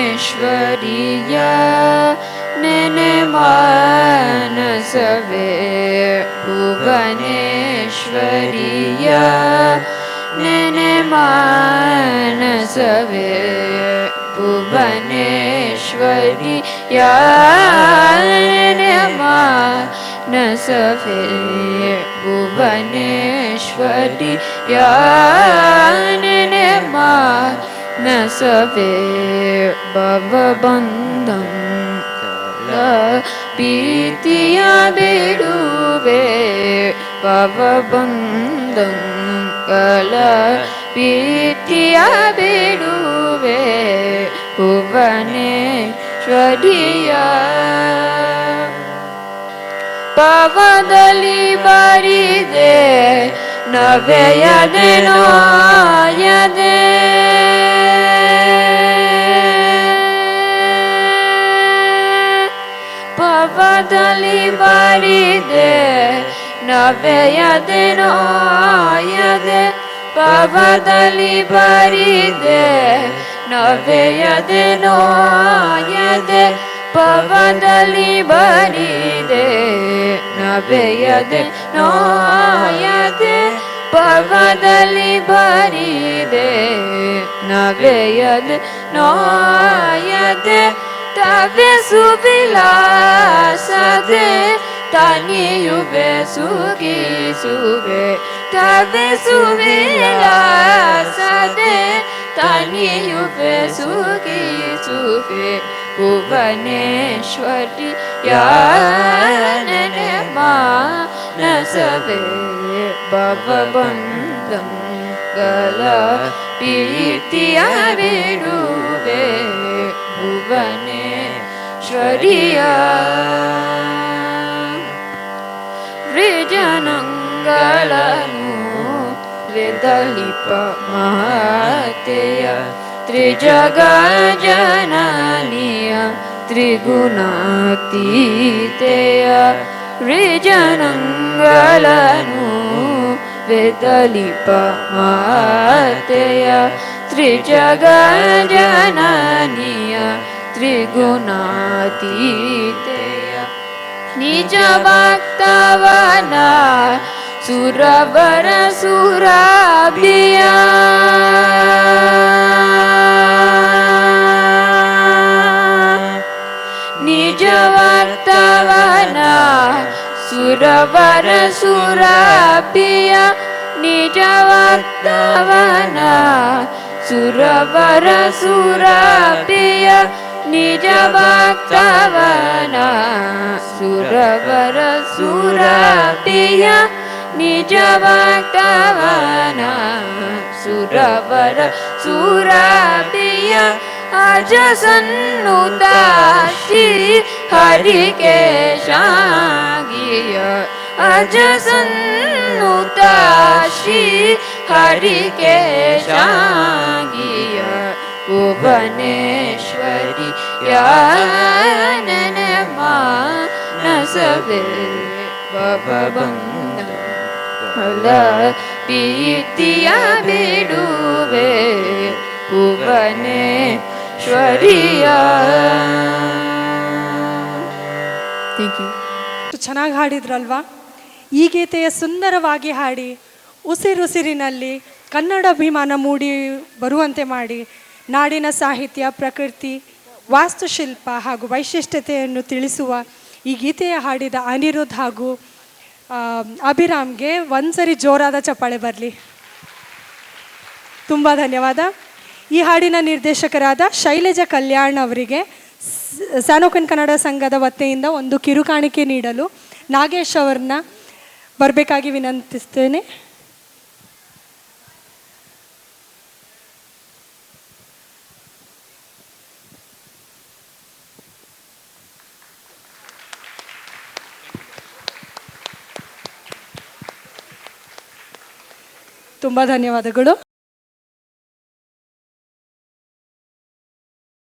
ಭುವನೇಶ್ವರಿಯ ನೆನೆ ಮಾನಸವೇ ಭುವನೇಶ್ವರಿಯ ನೆನೆ ಮಾನಸವೇ ಭುವನೇಶ್ವರಿಯ ನೆನೆ ಮಾನಸವೇ ಭುವನೇಶ್ವರಿಯ ನೆನೆ ನಸವೇ ಭವಬಂಧಂ ಭೀತಿಯ ಬಿಡುವೆ ಭವಬಂಧಂ ಭೀತಿಯ ಬಿಡುವೆ ಭುವನೇಶ್ವರಿಯ ಪವದಲ್ಲಿ ಬರಿದೆ ನವೆಯದೆ ನೋಯದೆ ಪವದಲ್ಲಿ ಬರಿದೆ ನವೆಯದೆ ನೋಯದೆ ಪವದಲ್ಲಿ ಬರಿದೆ ನವೆಯದೆ ನೋಯದೆ ಪವದಲ್ಲಿ ಬರಿದೆ ನವೆಯದೆ ನೋಯದೆ ಪವದಲ್ಲಿ ಬರಿದೆ ನವೆಯದೆ ನೋಯದೆ ತವೆ ಸುವಿಲಾಸದೆ ತನಿಯುವೆ ಸುಗಿಸುವೆ ತವೆ ಸುವಿಲಾಸದೆ ತನಿಯುವೆ ಸುಗಿಸುವೆ ಭುವನೇಶ್ವರಿ ಯಾನನೆ ಮಾನಸವೇ ಭವಬಂಧಂ ಗಲ ಪ್ರೀತಿಯ ಬಿಡುವೆ ಭುವನೇಶ್ವರಿಯ ವಿಜನಂಗಳನು ವೇದಲಿಪ ಮಹಾತೆಯ ತ್ರಿಜಗ ಜನನಿಯ ತ್ರಿಗುಣಾತೀತೆಯ ವಿಜನಂಗಳನು ವೇದಲಿಪ ಮಹಾತೆಯ ತ್ರಿಜಗ ಜನನಿಯ ತ್ರಿಗುಣಾತೀತೆಯ ನಿಜ ಭಕ್ತವನ ಸುರವರ ಸುರಾಭಿಯ ನಿಜ ಭಕ್ತವನ ಸುರವರ ಸುರಾಭಿಯ ನಿಜ ಭಕ್ತವನ ಸುರವರ ಸುರಾಭಿಯ ನಿಜ ಭಕ್ತವನ ಸುರವರ ಸುರಾಭಿಯ ನಿಜ ಭಕ್ತವನ ಸುರವರ ಸುರಾಭಿಯ ಅಜ ಸನ್ನುತ ಶ್ರೀ ಹರಿಕೇಶಾಗಿಯ ಅಜ ಸನ್ನುತ ಶ್ರೀ ಹರಿಕೇಶಾಗಿಯ ಭುವನೇಶ್ವರಿ ಯಾನನೆ ಮಾನಸವೇ ಭವಬಂಧ ಪ್ರೀತಿಯ ಬಿಡುವೆ ಭುವನೇಶ್ವರಿಯ. Thank you. ಚೆನ್ನಾಗಿ ಹಾಡಿದ್ರಲ್ವಾ? ಈ ಗೀತೆಯ ಸುಂದರವಾಗಿ ಹಾಡಿ ಉಸಿರುಸಿರಿನಲ್ಲಿ ಕನ್ನಡ ಅಭಿಮಾನ ಮೂಡಿ ಬರುವಂತೆ ಮಾಡಿ ನಾಡಿನ ಸಾಹಿತ್ಯ, ಪ್ರಕೃತಿ, ವಾಸ್ತುಶಿಲ್ಪ ಹಾಗೂ ವೈಶಿಷ್ಟ್ಯತೆಯನ್ನು ತಿಳಿಸುವ ಈ ಗೀತೆಯ ಹಾಡಿದ ಅನಿರುದ್ಧ್ ಹಾಗೂ ಅಭಿರಾಮ್ಗೆ ಒಂದ್ಸರಿ ಜೋರಾದ ಚಪ್ಪಾಳೆ ಬರಲಿ. ತುಂಬ ಧನ್ಯವಾದ. ಈ ಹಾಡಿನ ನಿರ್ದೇಶಕರಾದ ಶೈಲಜಾ ಕಲ್ಯಾಣ್ ಅವರಿಗೆ ಸ್ಯಾನೋಕನ್ ಕನ್ನಡ ಸಂಘದ ವತಿಯಿಂದ ಒಂದು ಕಿರುಕಾಣಿಕೆ ನೀಡಲು ನಾಗೇಶ್ ಅವರನ್ನ ಬರಬೇಕಾಗಿ ವಿನಂತಿಸ್ತೇನೆ. ತುಂಬ ಧನ್ಯವಾದಗಳು.